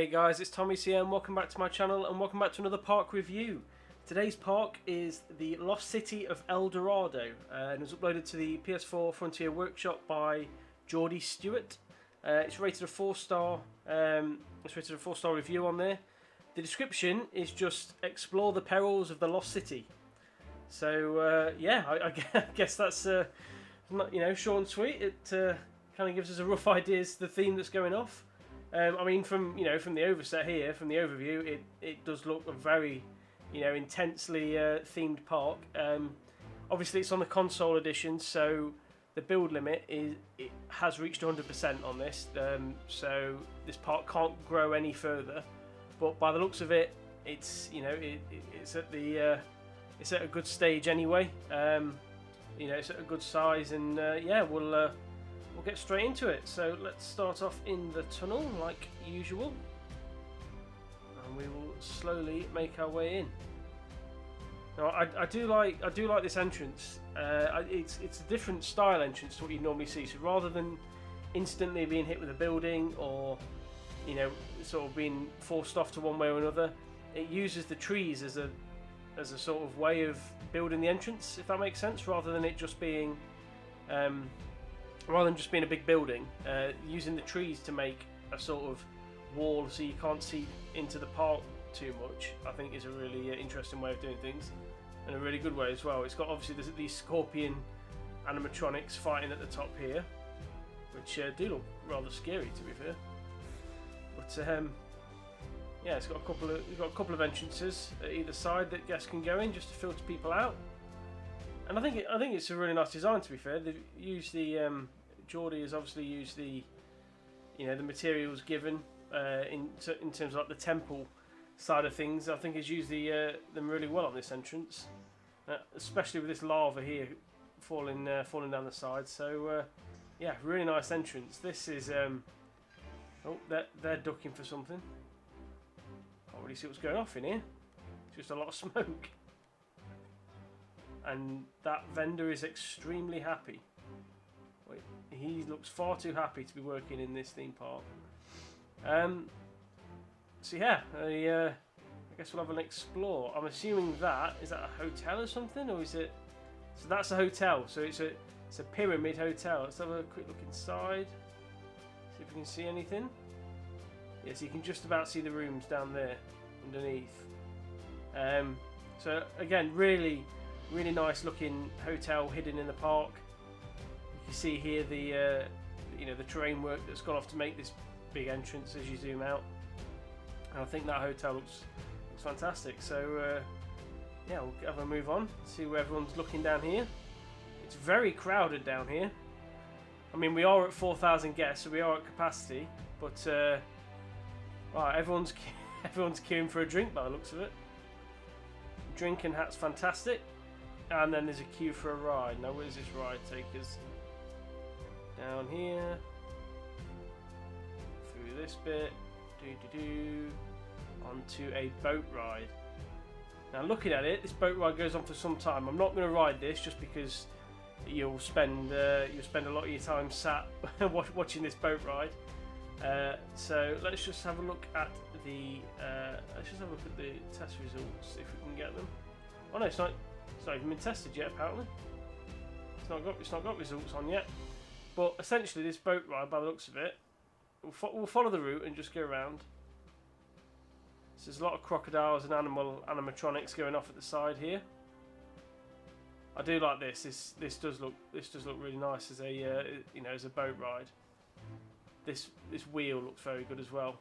Hey guys, it's Tommy here and welcome back to my channel and welcome back to another park review. Today's park is the Lost City of El Dorado and it was uploaded to the PS4 Frontier Workshop by Geordie Stewart. It's rated a 4-star. It's rated a 4-star review on there. The description is just explore the perils of the Lost City. So yeah, I guess that's not, short and sweet. It kind of gives us a rough idea as to the theme that's going off. I mean, from the overset here, from the overview, it does look a very, intensely themed park. Obviously, it's on the console edition, so the build limit has reached 100% on this. So this park can't grow any further. But by the looks of it, it's it's at a good stage anyway. It's at a good size, and yeah, we'll get straight into it. So let's start off in the tunnel like usual, and we will slowly make our way in. Now I do like this entrance. It's a different style entrance to what you normally see. So rather than instantly being hit with a building or sort of being forced off to one way or another, it uses the trees as a sort of way of building the entrance, if that makes sense, rather than just being a big building. Using the trees to make a sort of wall so you can't see into the park too much, I think is a really interesting way of doing things, and a really good way as well. It's got obviously these scorpion animatronics fighting at the top here, which do look rather scary, to be fair. But yeah, it's got a couple of entrances at either side that guests can go in just to filter people out. And I think it's a really nice design, to be fair. They've used the Geordie has obviously used the the materials given in terms of like the temple side of things. I think he's used them really well on this entrance, especially with this lava here falling down the side. So yeah, really nice entrance. This is oh, they're ducking for something. Can't really see what's going off in here. It's just a lot of smoke. And that vendor is extremely happy. Wait, he looks far too happy to be working in this theme park. So yeah, I guess we'll have an explore. I'm assuming is that a hotel or something, or is it? So that's a hotel. So it's a pyramid hotel. Let's have a quick look inside. See if we can see anything. Yeah, so you can just about see the rooms down there underneath. So again, really nice looking hotel hidden in the park. You can see here the terrain work that's gone off to make this big entrance as you zoom out. And I think that hotel looks fantastic. So yeah, we'll have a move on, see where everyone's looking down here. It's very crowded down here. I mean, we are at 4,000 guests, so we are at capacity. But right, everyone's queuing for a drink by the looks of it. Drink and hat's fantastic. And then there's a queue for a ride. Now where does this ride take us? Down here. Through this bit. Onto a boat ride. Now looking at it, this boat ride goes on for some time. I'm not going to ride this just because you'll spend a lot of your time sat watching this boat ride. So let's just have a look at the test results, if we can get them. Oh no, it's not even been tested yet, apparently. It's not got results on yet. But essentially, this boat ride, by the looks of it, we'll follow the route and just go around. So there's a lot of crocodiles and animatronics going off at the side here. I do like this. This does look really nice as a as a boat ride. This wheel looks very good as well.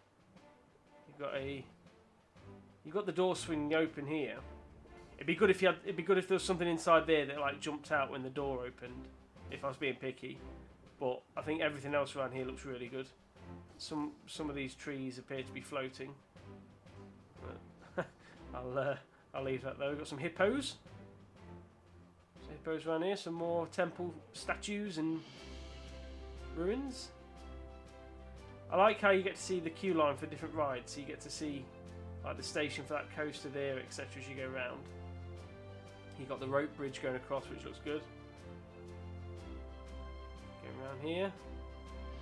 You've got the door swinging open here. It'd be good if there was something inside there that like jumped out when the door opened, if I was being picky. But I think everything else around here looks really good. Some of these trees appear to be floating. I'll leave that though. We've got some hippos. Some hippos around here. Some more temple statues and ruins. I like how you get to see the queue line for different rides. So you get to see like the station for that coaster there, etc. as you go around. You've got the rope bridge going across, which looks good. Going around here.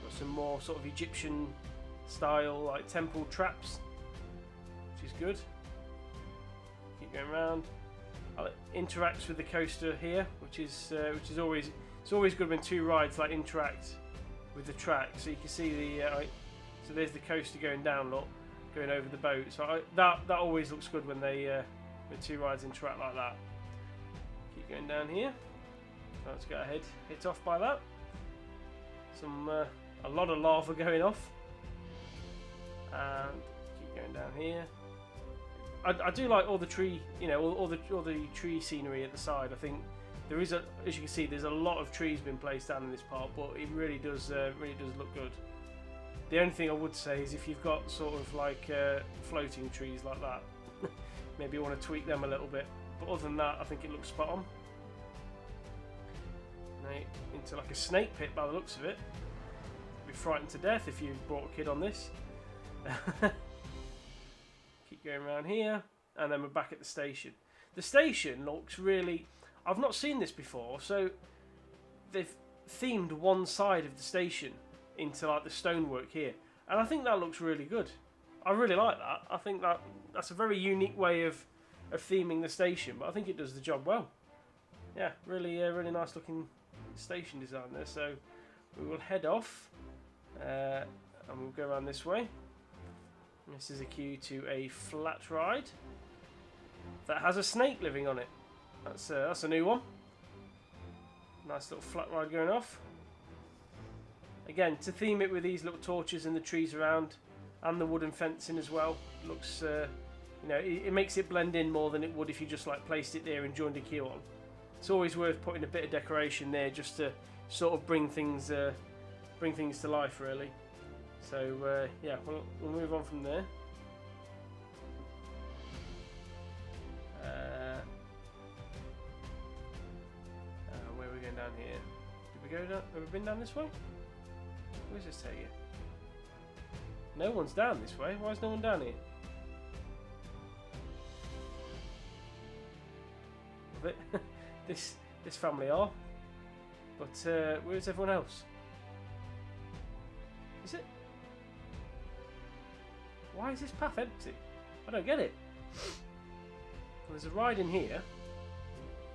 Got some more sort of Egyptian style like temple traps, which is good. Keep going around. It interacts with the coaster here, which is always, it's always good when two rides like interact with the track. So you can see the so there's the coaster going down, look, going over the boat. So that always looks good when they when two rides interact like that. Keep going down here. Let's get our head hit off by that. A lot of lava going off, and keep going down here. I do like all the tree, all the tree scenery at the side. I think there is as you can see, there's a lot of trees been placed down in this part, but it really does look good. The only thing I would say is if you've got sort of like floating trees like that, maybe you want to tweak them a little bit. But other than that, I think it looks spot on. Now, into like a snake pit by the looks of it. Be frightened to death if you brought a kid on this. Keep going around here, and then we're back at the station. The station looks really... I've not seen this before, so they've themed one side of the station into like the stonework here, and I think that looks really good. I really like that. I think that's a very unique way of theming the station, but I think it does the job well. Yeah, really nice looking station design there. So we will head off, and we'll go around this way. This is a queue to a flat ride that has a snake living on it. That's a new one. Nice little flat ride going off. Again, to theme it with these little torches and the trees around, and the wooden fencing as well. Looks, it makes it blend in more than it would if you just like placed it there and joined a queue on. It's always worth putting a bit of decoration there just to sort of bring things to life, really. So yeah, we'll move on from there. Where are we going down here? Did we go down? Have we been down this way? Where's this take you? No one's down this way. Why is no one down here? This family are. But where's everyone else? Is it? Why is this path empty? I don't get it. Well, there's a ride in here.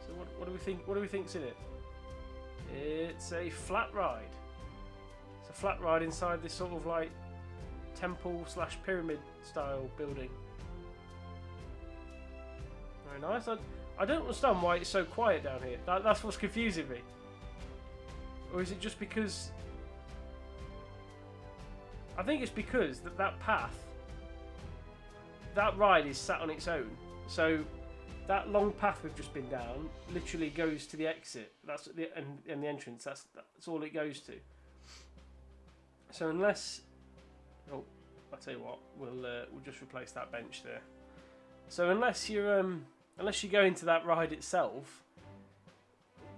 So what do we think? What do we think's in it? It's a flat ride. It's a flat ride inside this sort of like temple / pyramid style building. Very nice. I don't understand why it's so quiet down here. That's what's confusing me. Or is it just because... I think it's because that path, that ride is sat on its own. So that long path we've just been down literally goes to the exit. That's and the entrance. That's all it goes to. So unless... Oh, I'll tell you what. We'll just replace that bench there. So unless you go into that ride itself,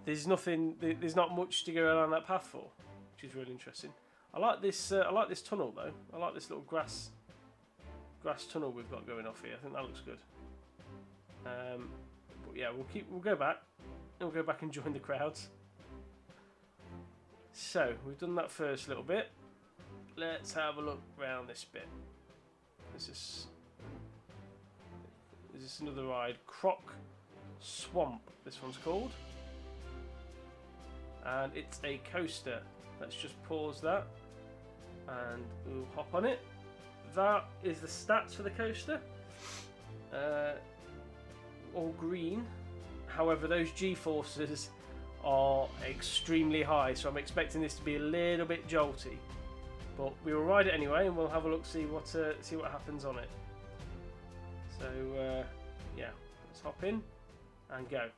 there's not much to go around that path for, which is really interesting. I like this tunnel though. I like this little grass tunnel we've got going off here. I think that looks good. But yeah, we'll go back, and we'll go back and join the crowds. So we've done that first little bit. Let's have a look around this bit. Is this another ride? Croc Swamp, this one's called. And it's a coaster. Let's just pause that and we'll hop on it. That is the stats for the coaster. All green. However, those G-forces are extremely high, so I'm expecting this to be a little bit jolty. But we will ride it anyway, and we'll have a look, see what happens on it. So yeah, let's hop in and go.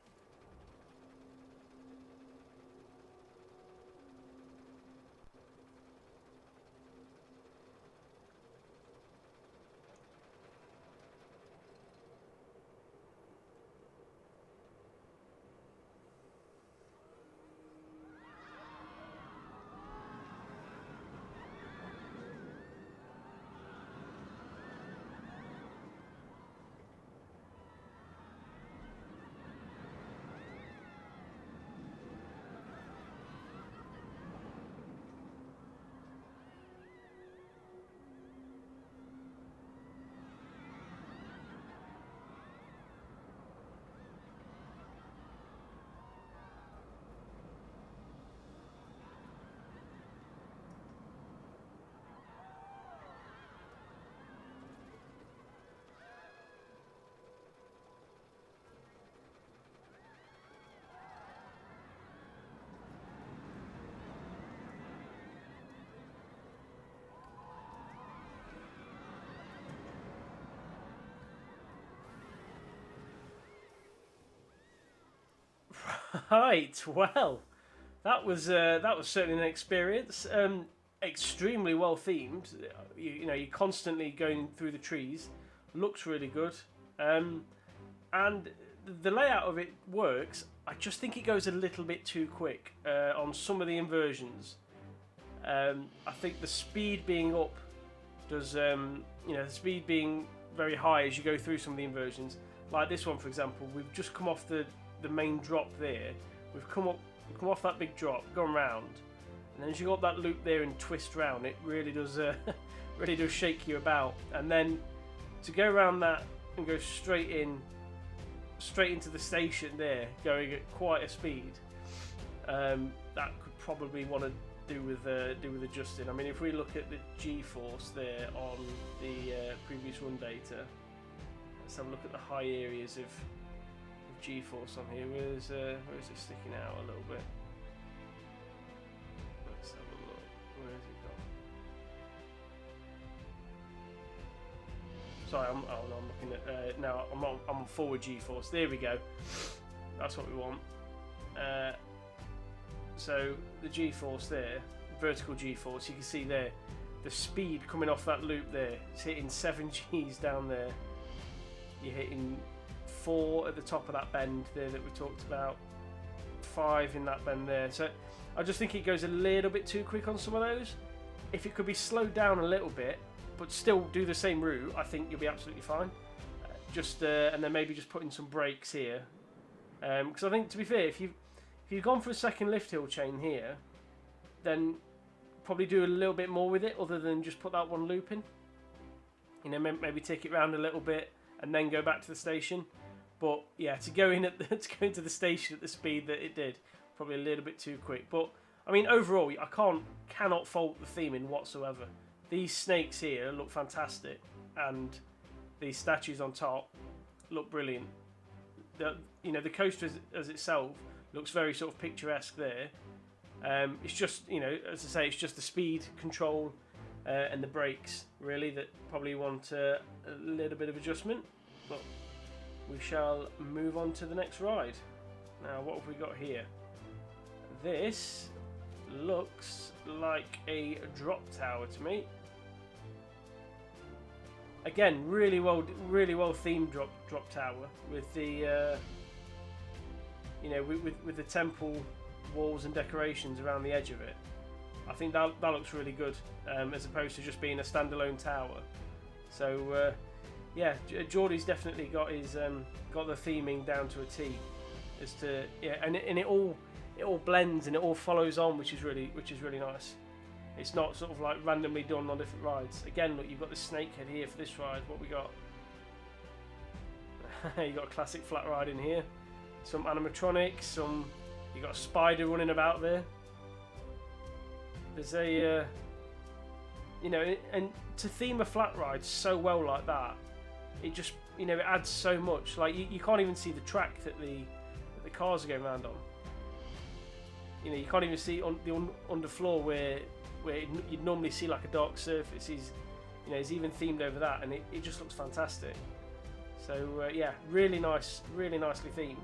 Right, well, that was certainly an experience. Extremely well themed. You're constantly going through the trees. Looks really good, and the layout of it works. I just think it goes a little bit too quick on some of the inversions. I think the speed being up does, the speed being very high as you go through some of the inversions. Like this one, for example, we've just come off the main drop there. We've come off that big drop, gone round, and then as you go up that loop there and twist round, it really does really does shake you about. And then to go around that and go straight into the station there, going at quite a speed, that could probably want to do with adjusting. I mean, if we look at the G-force there on the previous run data, let's have a look at the high areas of G-force on here. Where's it sticking out a little bit? Let's have a look. Where has it gone? Sorry, I'm looking at now. I'm on forward G-force. There we go. That's what we want. So the G-force there, vertical G-force. You can see there the speed coming off that loop there. It's hitting 7 Gs down there. You're hitting 4 at the top of that bend there that we talked about, 5 in that bend there. So I just think it goes a little bit too quick on some of those. If it could be slowed down a little bit but still do the same route, I think you'll be absolutely fine. And then maybe just put in some brakes here, because I think, to be fair, if you've gone for a second lift hill chain here, then probably do a little bit more with it other than just put that one loop in. Maybe take it round a little bit and then go back to the station. But yeah, to go into the station at the speed that it did, probably a little bit too quick. But I mean, overall, I cannot fault the theming whatsoever. These snakes here look fantastic, and these statues on top look brilliant. The coaster as itself looks very sort of picturesque there. It's just, as I say, it's just the speed control and the brakes really that probably want a little bit of adjustment. But we shall move on to the next ride. Now, what have we got here? This looks like a drop tower to me. Again, really well themed drop tower with the with the temple walls and decorations around the edge of it. I think that looks really good, as opposed to just being a standalone tower. So yeah, Geordie's definitely got the theming down to a T. As to and it all blends and it all follows on, which is really nice. It's not sort of like randomly done on different rides. Again, look, you've got the snake head here for this ride. What we got? You got a classic flat ride in here. Some animatronics. You got a spider running about there. There's a and to theme a flat ride so well like that, it just it adds so much. Like you can't even see the track that the cars are going around on. You can't even see on the underfloor where you'd normally see like a dark surface. He's even themed over that, and it just looks fantastic. So yeah, really nicely themed.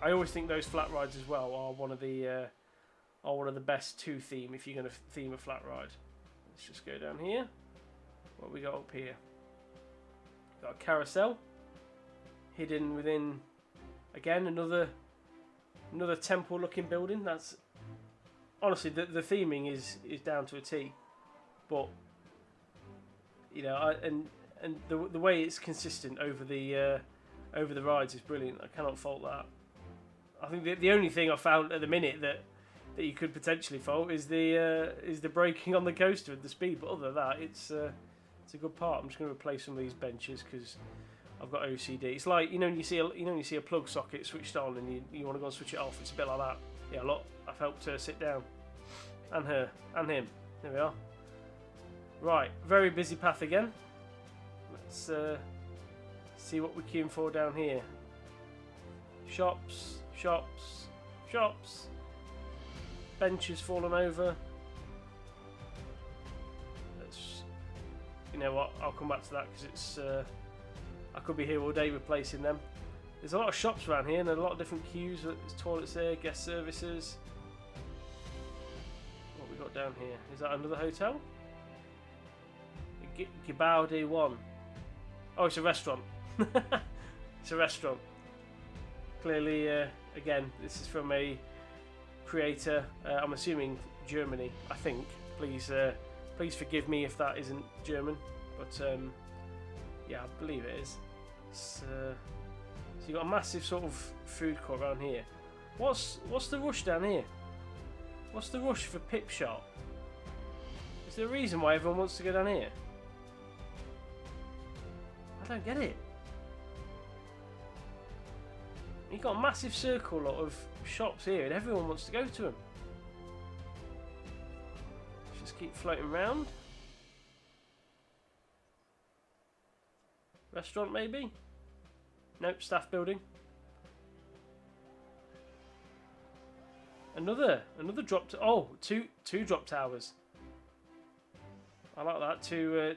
I always think those flat rides as well are one of the best to theme if you're going to theme a flat ride. Let's just go down here. What we got up here? Got a carousel hidden within, again, another temple looking building. That's honestly the theming is down to a T. But and the way it's consistent over the rides is brilliant. I cannot fault that. I think the only thing I found at the minute that you could potentially fault is the braking on the coaster and the speed. But other than that, it's a good part. I'm just going to replace some of these benches because I've got OCD. It's like when you see a plug socket switched on and you want to go and switch it off. It's a bit like that. Yeah, look, I've helped her sit down, and her and him. There we are. Right, very busy path again. Let's see what we're queuing for down here. Shops. Benches fallen over. You know what? I'll come back to that because it's. I could be here all day replacing them. There's a lot of shops around here and a lot of different queues. There's toilets there, guest services. What we got down here? Is that another hotel? Gibaude 1. Oh, it's a restaurant. It's a restaurant. Clearly, again, this is from a creator. I'm assuming Germany. I think. Please forgive me if that isn't German, but yeah, I believe it is. So you got a massive sort of food court around here. What's the rush down here? What's the rush for Pip Shop? Is there a reason why everyone wants to go down here? I don't get it. You've got a massive circle of shops here and everyone wants to go to them. Just keep floating around. Restaurant maybe? Nope, staff building. Another drop. Two drop towers. I like that.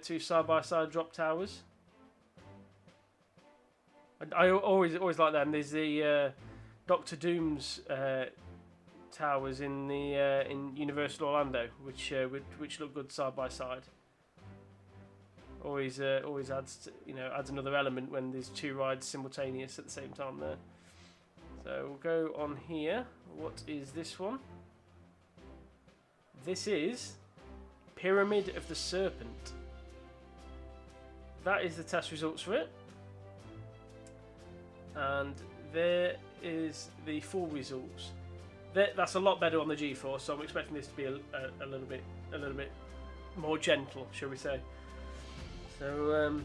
Two side by side drop towers. I always like them. There's the Doctor Doom's towers in the in Universal Orlando, which look good side by side. Always adds adds another element when there's two rides simultaneous at the same time there. So we'll go on here. What is this one? This is Pyramid of the Serpent. That is the test results for it. And there is the full results. That's a lot better on the G4, so I'm expecting this to be a little bit more gentle, shall we say? So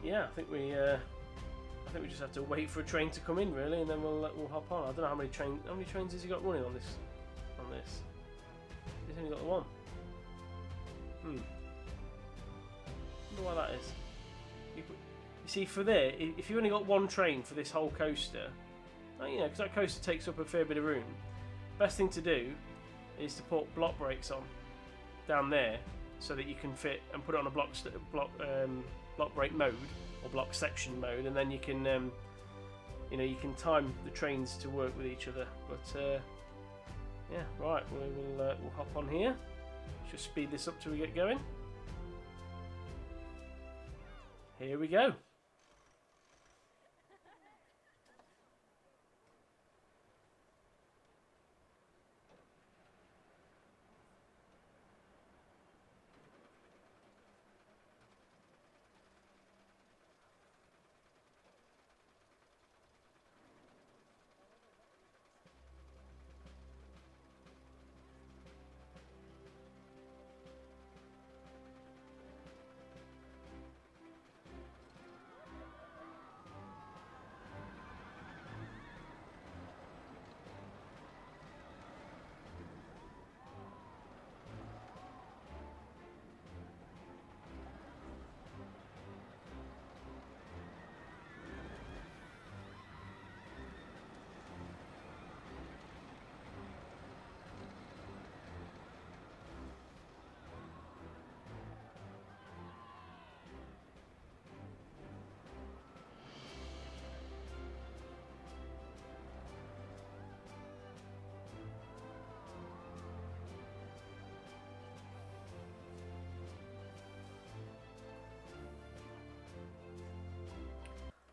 yeah, I think we just have to wait for a train to come in, really, and then we'll hop on. I don't know how many trains has he got running on this. He's only got the one. I wonder why that is. You see, for there, if you only got one train for this whole coaster, because that coaster takes up a fair bit of room, best thing to do is to put block brakes on down there so that you can fit and put it on a block brake mode or block section mode, and then you can you can time the trains to work with each other. But yeah, right, we'll hop on here. Just speed this up till we get going. Here we go.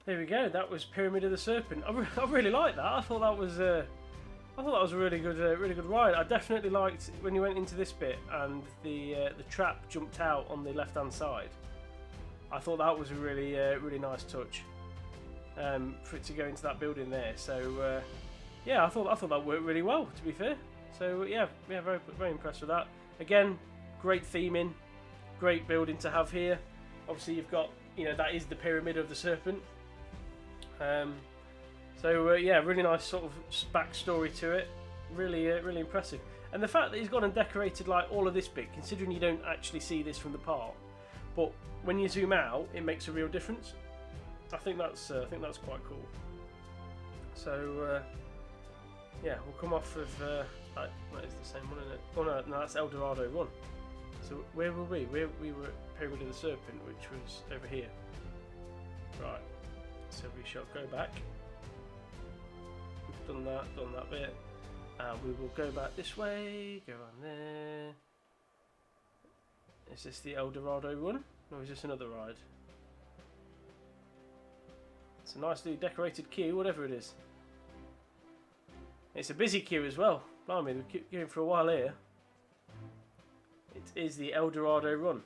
There we go. That was Pyramid of the Serpent. I really liked that. I thought that was a really good ride. I definitely liked when you went into this bit and the trap jumped out on the left hand side. I thought that was a really nice touch for it to go into that building there. So yeah, I thought that worked really well, to be fair. So yeah, very impressed with that. Again, great theming, great building to have here. Obviously, you've got that is the Pyramid of the Serpent. So yeah, really nice sort of backstory to it. Really impressive. And the fact that he's gone and decorated like all of this bit, considering you don't actually see this from the park, but when you zoom out, it makes a real difference. I think that's quite cool. So yeah, we'll come off of that is the same one, isn't it? Oh no, that's El Dorado 1. So where were we? We were at Pyramid of the Serpent, which was over here. Right. So we shall go back. We've done that bit. And we will go back this way, go on there. Is this the El Dorado run? Or is this another ride? It's a nicely decorated queue, whatever it is. It's a busy queue as well. Blimey, we're queuing for a while here. It is the El Dorado run.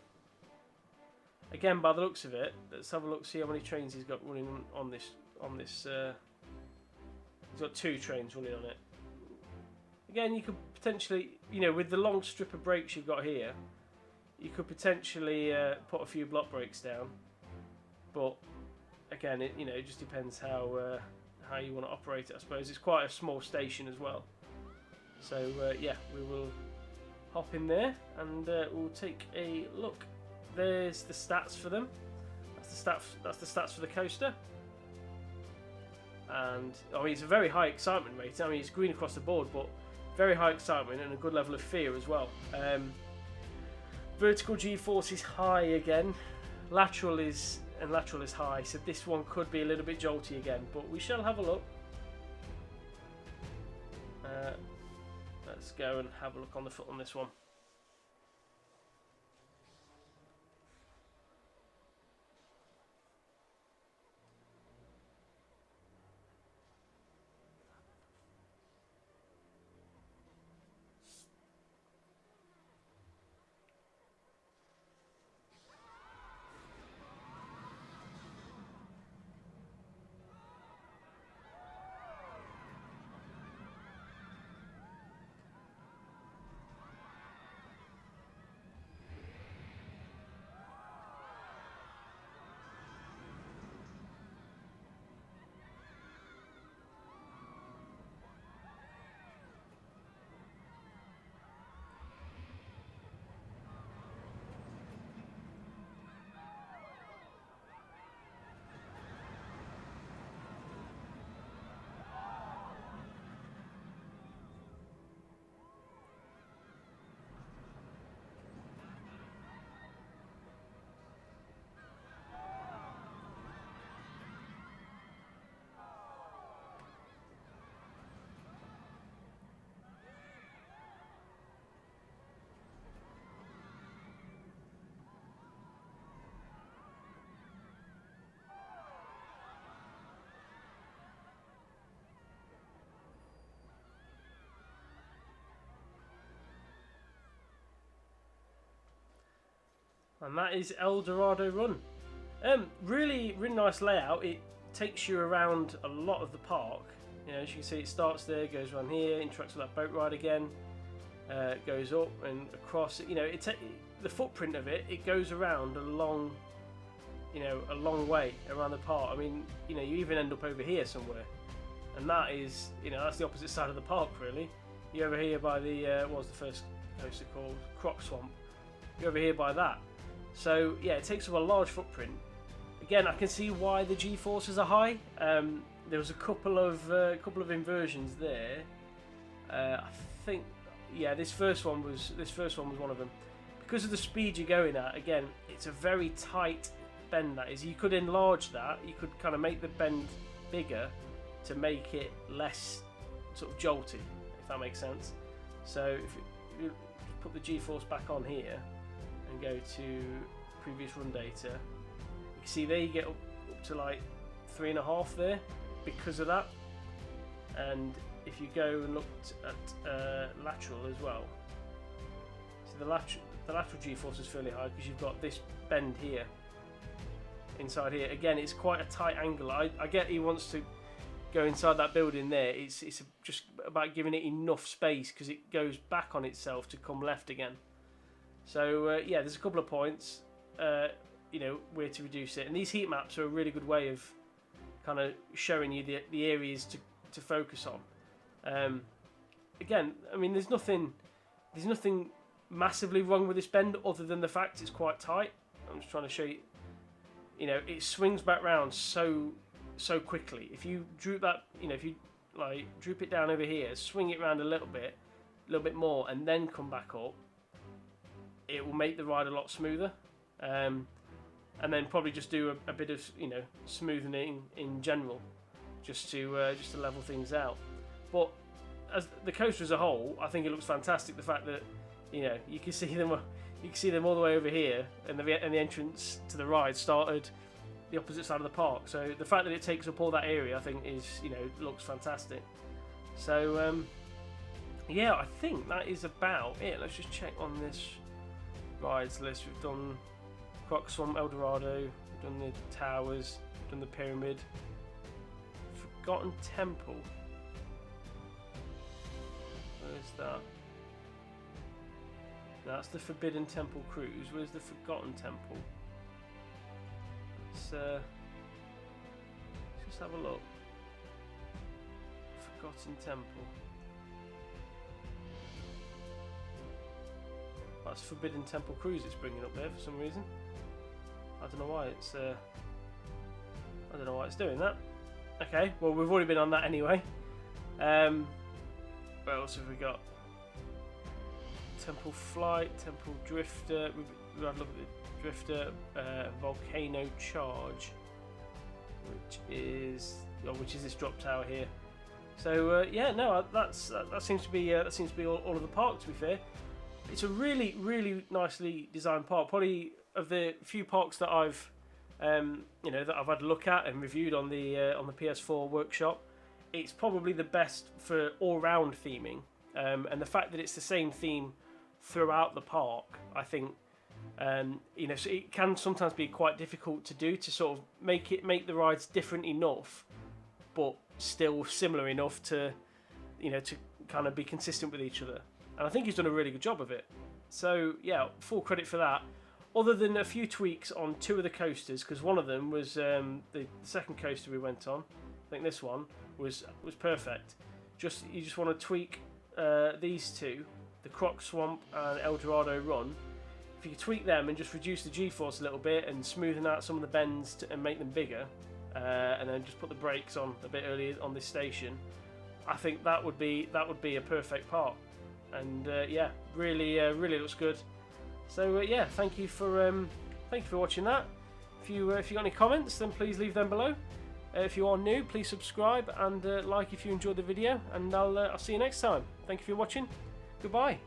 Again, by the looks of it, let's have a look, see how many trains he's got running on this. He's got 2 trains running on it. Again, you could potentially, you know, with the long strip of brakes you've got here, you could potentially put a few block brakes down. But again, it just depends how you want to operate it. I suppose it's quite a small station as well. So yeah, we will hop in there and we'll take a look. There's the stats for them. That's the stats for the coaster. And I mean, it's a very high excitement rate. I mean, it's green across the board, but very high excitement and a good level of fear as well. Vertical G-force is high again. Lateral is high, so this one could be a little bit jolty again, but we shall have a look. Let's go and have a look on the foot on this one. And that is El Dorado Run. Really nice layout. It takes you around a lot of the park. You know, as you can see, it starts there, goes around here, interacts with that boat ride again, goes up and across. You know, the footprint of it. It goes around a long way around the park. I mean, you know, you even end up over here somewhere, and that is, you know, that's the opposite side of the park really. You're over here by the what was the first coaster called? Croc Swamp. You're over here by that. So yeah, it takes up a large footprint. Again, I can see why the G-forces are high. There was a couple of inversions there. I think, yeah, this first one was one of them. Because of the speed you're going at, again, it's a very tight bend. That is, you could enlarge that. You could kind of make the bend bigger to make it less sort of jolty, if that makes sense. So if you put the G-force back on here and go to previous run data, you can see there you get up to like 3.5 there because of that. And if you go and look at lateral as well, so the lateral G-force is fairly high because you've got this bend here, inside here. Again, it's quite a tight angle. I get he wants to go inside that building there. It's just about giving it enough space because it goes back on itself to come left again. So yeah, there's a couple of points, you know, where to reduce it, and these heat maps are a really good way of kind of showing you the areas to focus on. Again, I mean, there's nothing massively wrong with this bend other than the fact it's quite tight. I'm just trying to show you. You know, it swings back round so quickly. If you droop that, you know, if you like droop it down over here, swing it around a little bit more, and then come back up, it will make the ride a lot smoother. and then probably just do a bit of, you know, smoothing in general, just to level things out. But as the coaster as a whole, I think it looks fantastic. The fact that, you know, you can see them all the way over here, and the entrance to the ride started the opposite side of the park. So the fact that it takes up all that area, I think, is, you know, looks fantastic. So yeah, I think that is about it. Let's just check on this rides list. We've done Croc Swamp, El Dorado, we've done the towers, we've done the pyramid, Forgotten Temple. Where's that? That's the Forbidden Temple cruise. Where's the Forgotten Temple? Let's just have a look. Forgotten Temple. That's Forbidden Temple cruise it's bringing up there for some reason. I don't know why it's doing that. Okay, well, we've already been on that anyway. What else have we got? Temple Flight, Temple Drifter. We've had a look at the Drifter. Volcano Charge, which is this drop tower here. So yeah, no, that seems to be all of the park. To be fair, it's a really, really nicely designed park. Probably of the few parks that I've that I've had a look at and reviewed on the PS4 workshop, it's probably the best for all-round theming, and the fact that it's the same theme throughout the park, I think, so it can sometimes be quite difficult to do, to sort of make the rides different enough, but still similar enough to kind of be consistent with each other. And I think he's done a really good job of it. So yeah, full credit for that. Other than a few tweaks on two of the coasters, because one of them was the second coaster we went on. I think this one was perfect. You just want to tweak these two, the Croc Swamp and El Dorado Run. If you could tweak them and just reduce the G-force a little bit and smoothen out some of the bends and make them bigger, and then just put the brakes on a bit earlier on this station, I think that would be a perfect part. And yeah, really looks good. So yeah, thank you for watching that. If you got any comments, then please leave them below. If you are new, please subscribe and like if you enjoyed the video. And I'll see you next time. Thank you for watching. Goodbye.